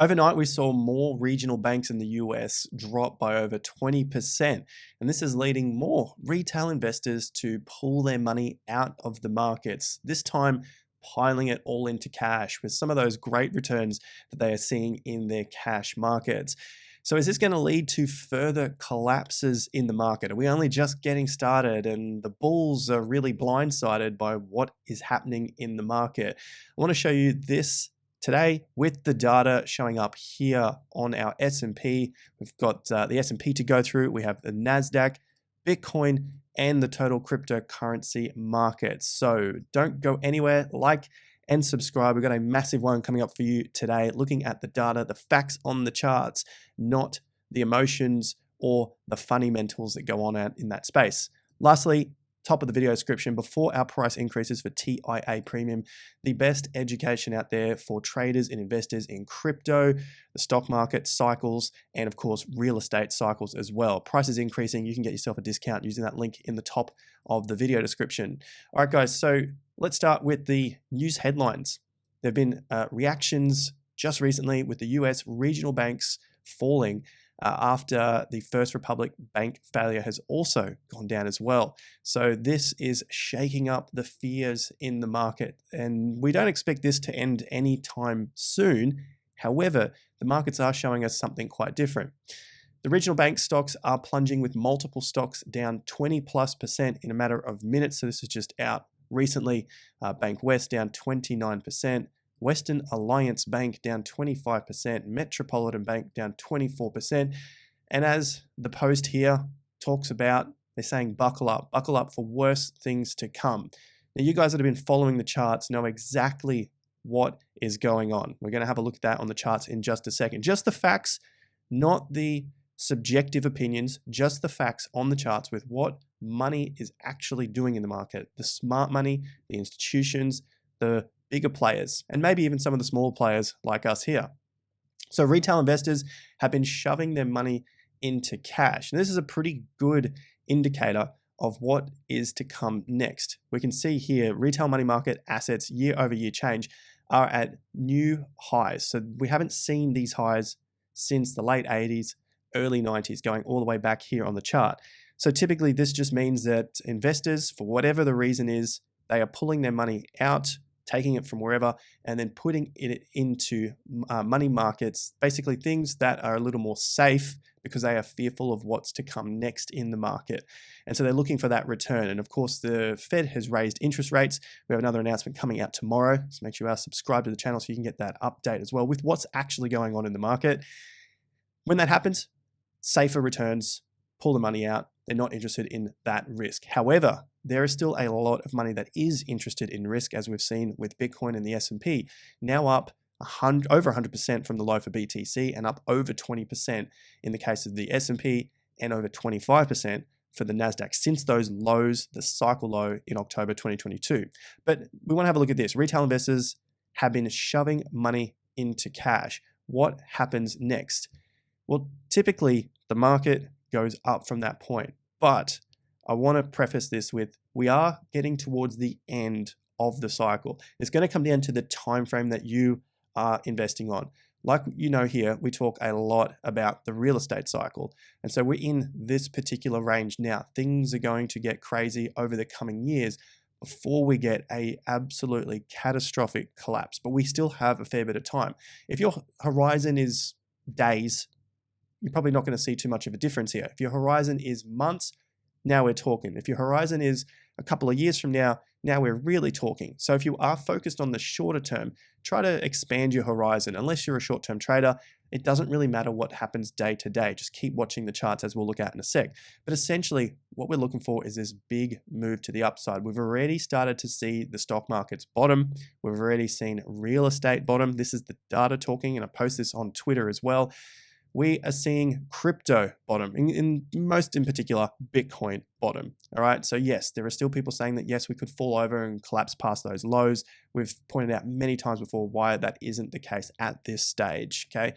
Overnight, we saw more regional banks in the US drop by over 20%, and this is leading more retail investors to pull their money out of the markets, this time piling it all into cash with some of those great returns that they are seeing in their cash markets. So is this going to lead to further collapses in the market? Are we only just getting started and the bulls are really blindsided by what is happening in the market? I want to show you this today with the data showing up here on our S&P. We've got the S&P to go through. We have the Nasdaq, Bitcoin, and the total cryptocurrency market. So don't go anywhere. Like and subscribe. We've got a massive one coming up for you today, looking at the data, the facts on the charts, not the emotions or the fundamentals that go on out in that space. Lastly, top of the video description, before our price increases for TIA Premium, the best education out there for traders and investors in crypto, the stock market cycles, and of course, real estate cycles as well. Price is increasing. You can get yourself a discount using that link in the top of the video description. All right, guys, so let's start with the news headlines. There have been reactions just recently with the US regional banks falling after the First Republic Bank failure has also gone down as well. So this is shaking up the fears in the market, and we don't expect this to end anytime soon. However, the markets are showing us something quite different. The regional bank stocks are plunging, with multiple stocks down 20+% in a matter of minutes. So this is just out recently. Bank West down 29%. Western Alliance Bank down 25%, Metropolitan Bank down 24%. And as the post here talks about, they're saying buckle up for worse things to come. Now, you guys that have been following the charts know exactly what is going on. We're going to have a look at that on the charts in just a second. Just the facts, not the subjective opinions, just the facts on the charts with what money is actually doing in the market. The smart money, the institutions, the bigger players, and maybe even some of the small players like us here. So retail investors have been shoving their money into cash. And this is a pretty good indicator of what is to come next. We can see here retail money market assets year over year change are at new highs. So we haven't seen these highs since the late 80s, early 90s, going all the way back here on the chart. So typically this just means that investors, for whatever the reason is, they are pulling their money out, taking it from wherever, and then putting it into money markets, basically things that are a little more safe because they are fearful of what's to come next in the market. And so they're looking for that return. And of course, the Fed has raised interest rates. We have another announcement coming out tomorrow. So make sure you are subscribed to the channel so you can get that update as well with what's actually going on in the market. When that happens, safer returns, pull the money out. They're not interested in that risk. However, there is still a lot of money that is interested in risk, as we've seen with Bitcoin and the S&P, now up over 100% from the low for BTC, and up over 20% in the case of the S&P, and over 25% for the Nasdaq since those lows, the cycle low in October 2022. But we want to have a look at this. Retail investors have been shoving money into cash. What happens next? Well, typically the market goes up from that point, but I want to preface this with, we are getting towards the end of the cycle. It's going to come down to the time frame that you are investing on. Like you know here, we talk a lot about the real estate cycle. And so we're in this particular range now. Things are going to get crazy over the coming years before we get a absolutely catastrophic collapse. But we still have a fair bit of time. If your horizon is days, you're probably not going to see too much of a difference here. If your horizon is months, now we're talking. If your horizon is a couple of years from now, now we're really talking. So if you are focused on the shorter term, try to expand your horizon. Unless you're a short-term trader, it doesn't really matter what happens day to day. Just keep watching the charts, as we'll look at in a sec. But essentially, what we're looking for is this big move to the upside. We've already started to see the stock markets bottom. We've already seen real estate bottom. This is the data talking, and I post this on Twitter as well. We are seeing crypto bottom, most in particular, Bitcoin bottom. All right. So yes, there are still people saying that, yes, we could fall over and collapse past those lows. We've pointed out many times before why that isn't the case at this stage. Okay.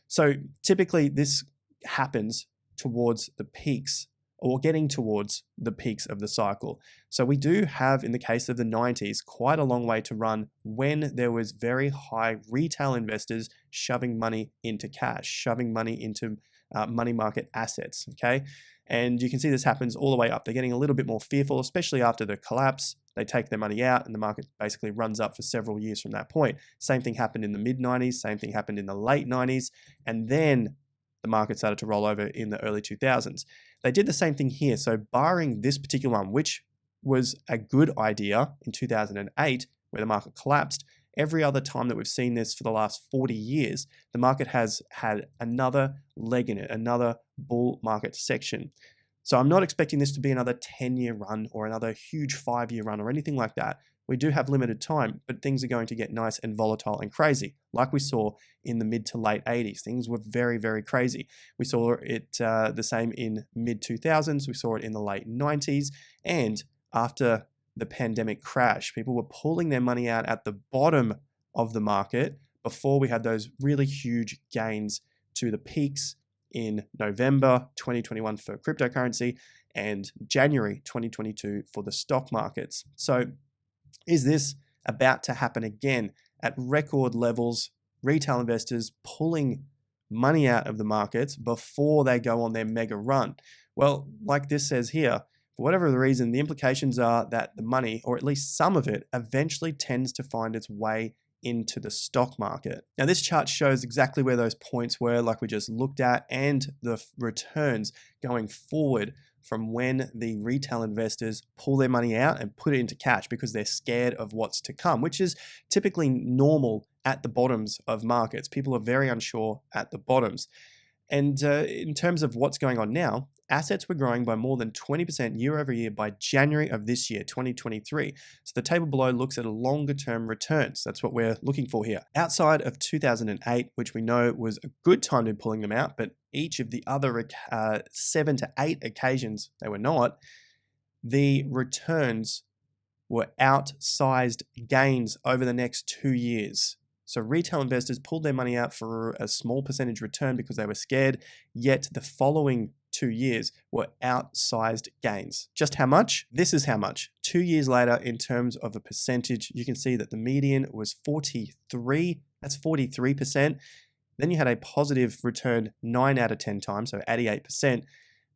So typically this happens towards the peaks or getting towards the peaks of the cycle. So we do have, in the case of the 90s, quite a long way to run when there was very high retail investors shoving money into cash, shoving money into money market assets, okay? And you can see this happens all the way up. They're getting a little bit more fearful, especially after the collapse. They take their money out and the market basically runs up for several years from that point. Same thing happened in the mid 90s, same thing happened in the late 90s, and then the market started to roll over in the early 2000s. They did the same thing here. So barring this particular one, which was a good idea in 2008, where the market collapsed, every other time that we've seen this for the last 40 years, the market has had another leg in it, another bull market section. So I'm not expecting this to be another 10-year run or another huge 5-year run or anything like that. We do have limited time, but things are going to get nice and volatile and crazy, like we saw in the mid to late 80s. Things were very, very crazy. We saw it the same in mid 2000s. We saw it in the late 90s. And after the pandemic crash, people were pulling their money out at the bottom of the market before we had those really huge gains to the peaks in November 2021 for cryptocurrency and January 2022 for the stock markets. So is this about to happen again at record levels? Retail investors pulling money out of the markets before they go on their mega run. Well, like this says here, for whatever the reason, the implications are that the money, or at least some of it, eventually tends to find its way into the stock market. Now, this chart shows exactly where those points were, like we just looked at, and the returns going forward from when the retail investors pull their money out and put it into cash because they're scared of what's to come, which is typically normal at the bottoms of markets. People are very unsure at the bottoms. And in terms of what's going on now, assets were growing by more than 20% year over year by January of this year, 2023. So the table below looks at a longer term returns. That's what we're looking for here. Outside of 2008, which we know was a good time to be pulling them out, but each of the other 7 to 8 occasions they were not, the returns were outsized gains over the next 2 years. So retail investors pulled their money out for a small percentage return because they were scared, yet the following 2 years were outsized gains. Just how much? This is how much. 2 years later, in terms of a percentage, you can see that the median was 43. That's 43%. Then you had a positive return 9 out of 10 times, so 88%.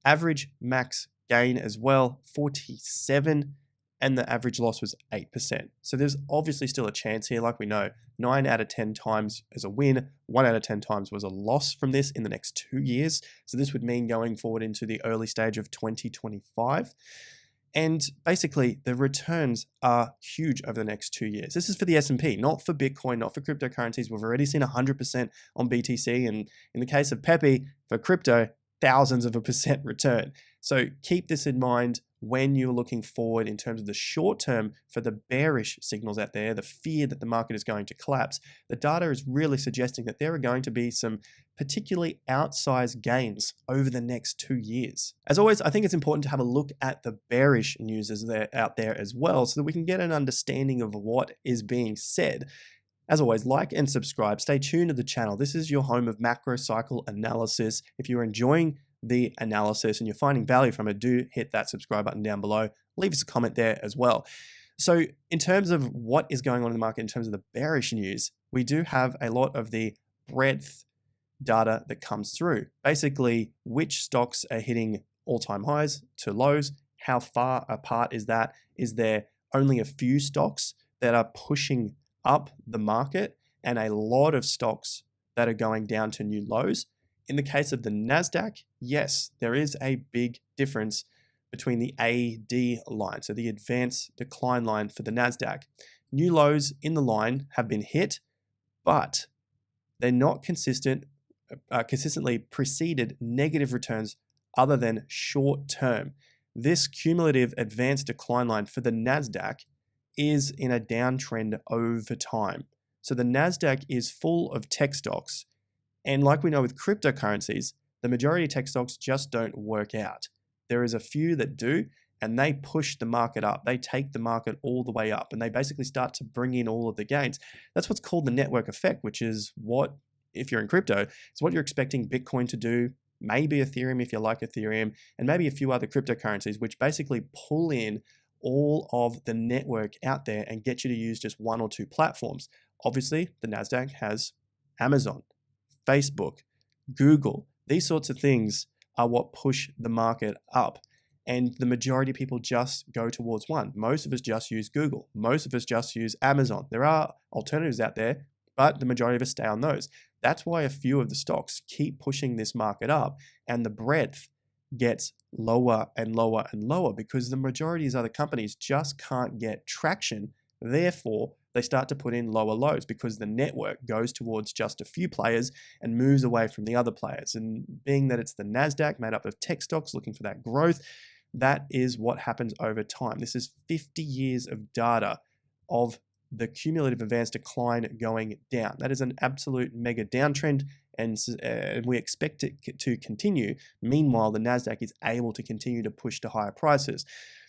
Average max gain as well, 47, and the average loss was 8%. So there's obviously still a chance here, like we know. 9 out of 10 times is a win, 1 out of 10 times was a loss from this in the next 2 years. So this would mean going forward into the early stage of 2025. And basically, the returns are huge over the next 2 years. This is for the S&P, not for Bitcoin, not for cryptocurrencies. We've already seen 100% on BTC. And in the case of Pepe, for crypto, thousands of a percent return. So keep this in mind when you're looking forward in terms of the short term for the bearish signals out there, the fear that the market is going to collapse. The data is really suggesting that there are going to be some particularly outsized gains over the next 2 years. As always, I think it's important to have a look at the bearish news out there as well so that we can get an understanding of what is being said. As always, like and subscribe. Stay tuned to the channel. This is your home of macro cycle analysis. If you're enjoying the analysis and you're finding value from it, do hit that subscribe button down below. Leave us a comment there as well. So in terms of what is going on in the market in terms of the bearish news, we do have a lot of the breadth data that comes through. Basically, which stocks are hitting all-time highs to lows, how far apart is that? Is there only a few stocks that are pushing up the market and a lot of stocks that are going down to new lows? In the case of the Nasdaq, yes, there is a big difference between the AD line, so the advanced decline line for the Nasdaq. New lows in the line have been hit, but they're not consistently preceded negative returns other than short term. This cumulative advanced decline line for the Nasdaq is in a downtrend over time. So the Nasdaq is full of tech stocks. And like we know with cryptocurrencies, the majority of tech stocks just don't work out. There is a few that do, and they push the market up. They take the market all the way up, and they basically start to bring in all of the gains. That's what's called the network effect, which is what, if you're in crypto, it's what you're expecting Bitcoin to do, maybe Ethereum if you like Ethereum, and maybe a few other cryptocurrencies, which basically pull in all of the network out there and get you to use just one or two platforms. Obviously, the Nasdaq has Amazon, Facebook, Google. These sorts of things are what push the market up. And the majority of people just go towards one. Most of us just use Google. Most of us just use Amazon. There are alternatives out there, but the majority of us stay on those. That's why a few of the stocks keep pushing this market up, and the breadth gets lower and lower and lower because the majority of these other companies just can't get traction. Therefore, they start to put in lower lows because the network goes towards just a few players and moves away from the other players. And being that it's the Nasdaq made up of tech stocks looking for that growth, that is what happens over time. This is 50 years of data of the cumulative advanced decline going down. That is an absolute mega downtrend, and we expect it to continue. Meanwhile, the Nasdaq is able to continue to push to higher prices.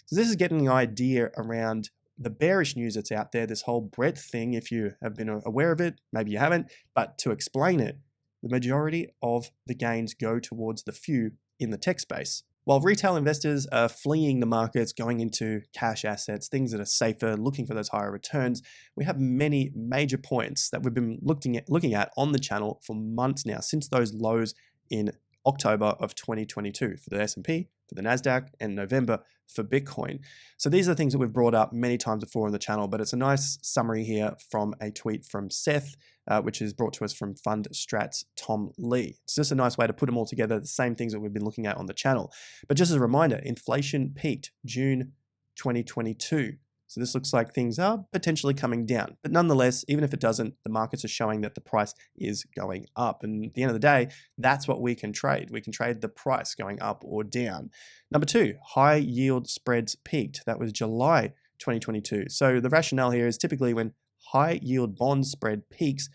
So this is getting the idea around the bearish news that's out there, this whole breadth thing. If you have been aware of it, maybe you haven't, but to explain it, the majority of the gains go towards the few in the tech space. While retail investors are fleeing the markets, going into cash assets, things that are safer, looking for those higher returns, we have many major points that we've been looking at on the channel for months now, since those lows in October of 2022 for the S&P, for the Nasdaq, and November for Bitcoin. So these are the things that we've brought up many times before on the channel, but it's a nice summary here from a tweet from Seth, which is brought to us from Fund Strats Tom Lee. It's just a nice way to put them all together, the same things that we've been looking at on the channel. But just as a reminder, inflation peaked June 2022. So this looks like things are potentially coming down. But nonetheless, even if it doesn't, the markets are showing that the price is going up. And at the end of the day, that's what we can trade. We can trade the price going up or down. Number two, high yield spreads peaked. That was July 2022. So the rationale here is typically when high yield bond spread peaks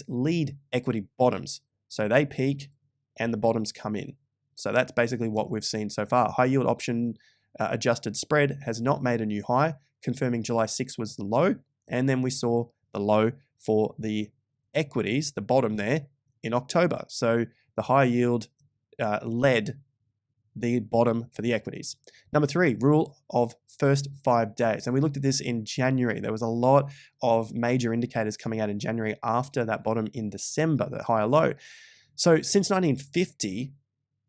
lead equity bottoms. So they peak and the bottoms come in. So that's basically what we've seen so far. High yield option adjusted spread has not made a new high, confirming July 6 was the low. And then we saw the low for the equities, the bottom there, in October. So the high yield led the bottom for the equities. Number three, rule of first 5 days. And we looked at this in January. There was a lot of major indicators coming out in January after that bottom in December, the higher low. So since 1950,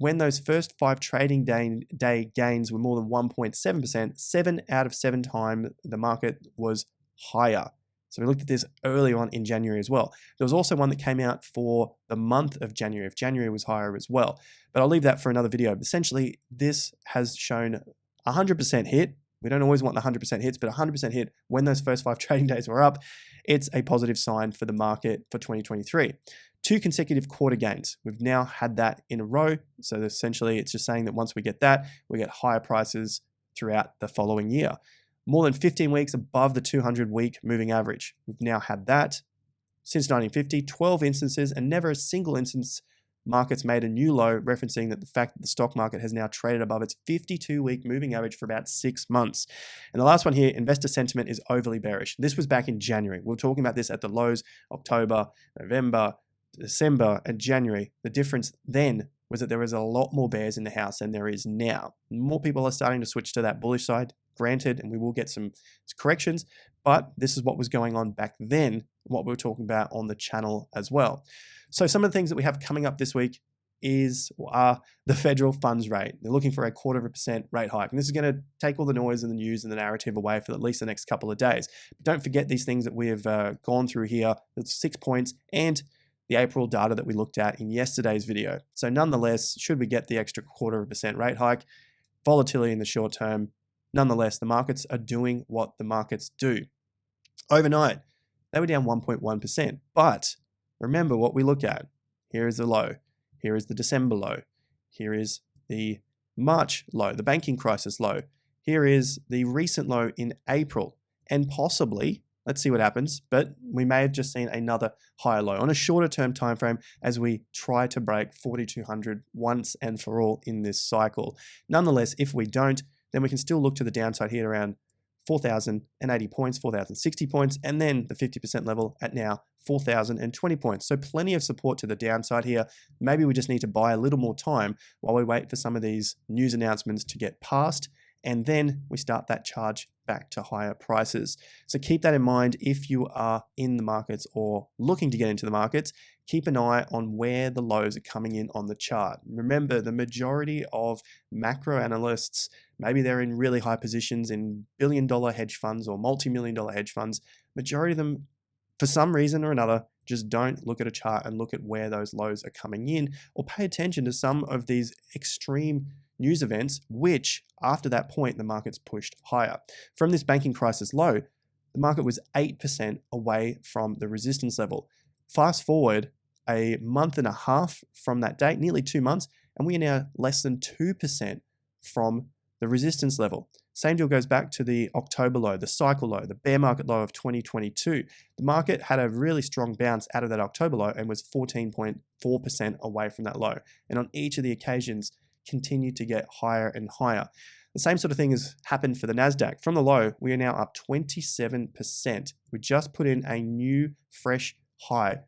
when those first 5 trading day gains were more than 1.7%, 7 out of 7 times the market was higher. So we looked at this early on in January as well. There was also one that came out for the month of January, if January was higher as well. But I'll leave that for another video. But essentially, this has shown 100% hit. We don't always want the 100% hits, but 100% hit when those first 5 trading days were up. It's a positive sign for the market for 2023. 2 consecutive quarter gains. We've now had that in a row. So essentially, it's just saying that once we get that, we get higher prices throughout the following year. More than 15 weeks above the 200-week moving average. We've now had that since 1950, 12 instances, and never a single instance markets made a new low, referencing that the fact that the stock market has now traded above its 52-week moving average for about 6 months. And the last one here, investor sentiment is overly bearish. This was back in January. We were talking about this at the lows, October, November, December, and January. The difference then was that there was a lot more bears in the house than there is now. More people are starting to switch to that bullish side, granted, and we will get some corrections, but this is what was going on back then, what we were talking about on the channel as well. So some of the things that we have coming up this week are the federal funds rate. They're looking for a 0.25% rate hike. And this is going to take all the noise and the news and the narrative away for at least the next couple of days. But don't forget these things that we have gone through here. That's 6 points and the April data that we looked at in yesterday's video. So nonetheless, should we get the extra 0.25% rate hike, volatility in the short term, nonetheless, the markets are doing what the markets do. Overnight, they were down 1.1%. But remember what we look at. Here is the low. Here is the December low. Here is the March low, the banking crisis low. Here is the recent low in April. And possibly, let's see what happens, but we may have just seen another higher low on a shorter term time frame as we try to break 4,200 once and for all in this cycle. Nonetheless, if we don't, then we can still look to the downside here around 4,080 points, 4,060 points, and then the 50% level at now 4,020 points. So plenty of support to the downside here. Maybe we just need to buy a little more time while we wait for some of these news announcements to get passed, and then we start that charge back to higher prices. So keep that in mind if you are in the markets or looking to get into the markets. Keep an eye on where the lows are coming in on the chart. Remember, the majority of macro analysts, maybe they're in really high positions in billion-dollar hedge funds or multi-million-dollar hedge funds. Majority of them, for some reason or another, just don't look at a chart and look at where those lows are coming in, or pay attention to some of these extreme news events, which after that point, the market's pushed higher. From this banking crisis low, the market was 8% away from the resistance level. Fast forward a month and a half from that date, nearly 2 months, and we are now less than 2% from the resistance level. Same deal goes back to the October low, the cycle low, the bear market low of 2022. The market had a really strong bounce out of that October low and was 14.4% away from that low. And on each of the occasions, continued to get higher and higher. The same sort of thing has happened for the Nasdaq. From the low, we are now up 27%. We just put in a new fresh high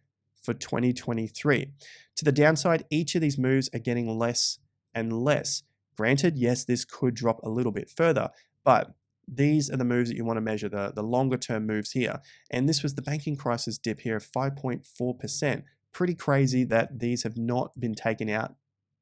for 2023. To the downside, each of these moves are getting less and less. Granted, yes, this could drop a little bit further, but these are the moves that you want to measure, the longer term moves here. And this was the banking crisis dip here of 5.4%. Pretty crazy that these have not been taken out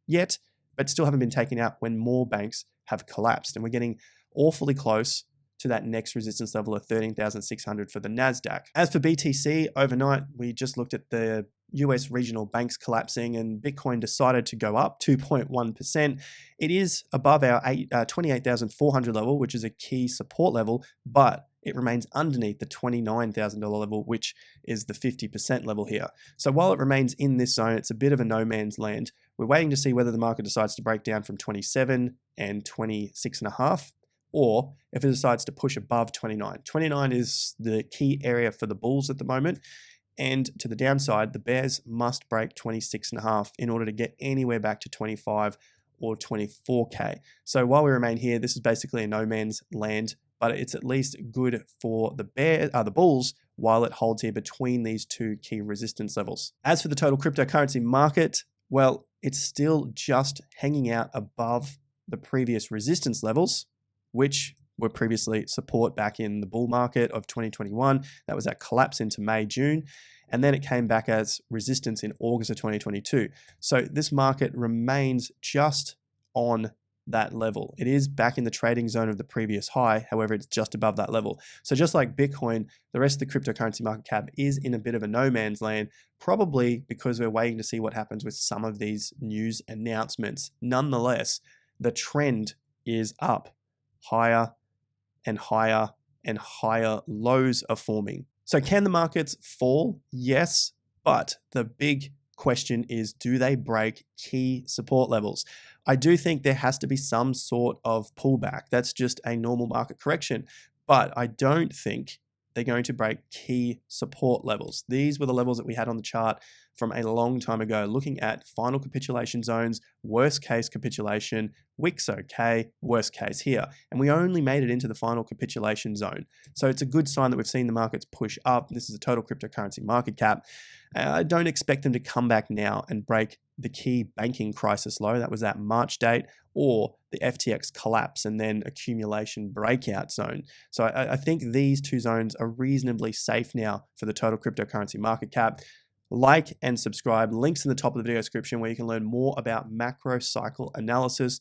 yet, but still haven't been taken out when more banks have collapsed. And we're getting awfully close to that next resistance level of 13,600 for the Nasdaq. As for BTC, overnight, we just looked at the US regional banks collapsing and Bitcoin decided to go up 2.1%. It is above our 28,400 level, which is a key support level, but it remains underneath the $29,000 level, which is the 50% level here. So while it remains in this zone, it's a bit of a no man's land. We're waiting to see whether the market decides to break down from 27 and 26.5, or if it decides to push above 29. 29 is the key area for the bulls at the moment. And to the downside, the bears must break 26.5 in order to get anywhere back to 25 or 24K. So while we remain here, this is basically a no man's land, but it's at least good for the bulls while it holds here between these two key resistance levels. As for the total cryptocurrency market, well, it's still just hanging out above the previous resistance levels, which were previously support back in the bull market of 2021. That was that collapse into May, June. And then it came back as resistance in August of 2022. So this market remains just on that level. It is back in the trading zone of the previous high. However, it's just above that level. So just like Bitcoin, the rest of the cryptocurrency market cap is in a bit of a no man's land, probably because we're waiting to see what happens with some of these news announcements. Nonetheless, the trend is up. Higher and higher and higher lows are forming. So can the markets fall? Yes, but the big question is, do they break key support levels? I do think there has to be some sort of pullback. That's just a normal market correction, but I don't think they're going to break key support levels. These were the levels that we had on the chart from a long time ago, looking at final capitulation zones, worst case capitulation, wicks okay, worst case here. And we only made it into the final capitulation zone. So it's a good sign that we've seen the markets push up. This is a total cryptocurrency market cap. I don't expect them to come back now and break the key banking crisis low. That was that March date, or the FTX collapse and then accumulation breakout zone. So I think these two zones are reasonably safe now for the total cryptocurrency market cap. Like and subscribe. Links in the top of the video description where you can learn more about macro cycle analysis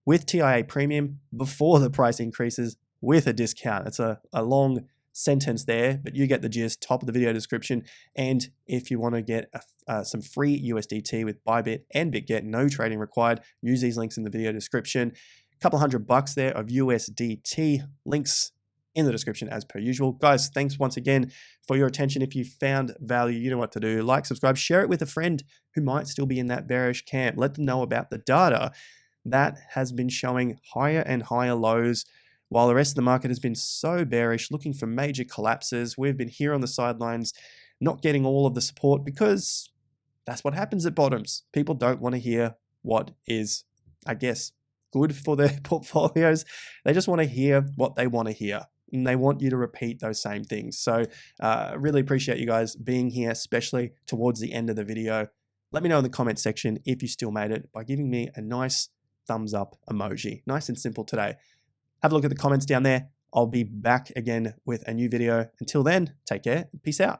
with TIA Premium before the price increases with a discount. It's a long sentence there, but you get the gist. Top of the video description. And if you want to get some free USDT with ByBit and Bitget, no trading required, use these links in the video description. A couple $100 there of USDT. Links in the description as per usual. Guys, thanks once again for your attention. If you found value, you know what to do. Like, subscribe, share it with a friend who might still be in that bearish camp. Let them know about the data that has been showing higher and higher lows while the rest of the market has been so bearish, looking for major collapses. We've been here on the sidelines, not getting all of the support because that's what happens at bottoms. People don't want to hear what is, I guess, good for their portfolios. They just want to hear what they want to hear. and they want you to repeat those same things. So really appreciate you guys being here, especially towards the end of the video. Let me know in the comment section if you still made it by giving me a nice thumbs up emoji. Nice and simple today. Have a look at the comments down there. I'll be back again with a new video. Until then, take care. Peace out.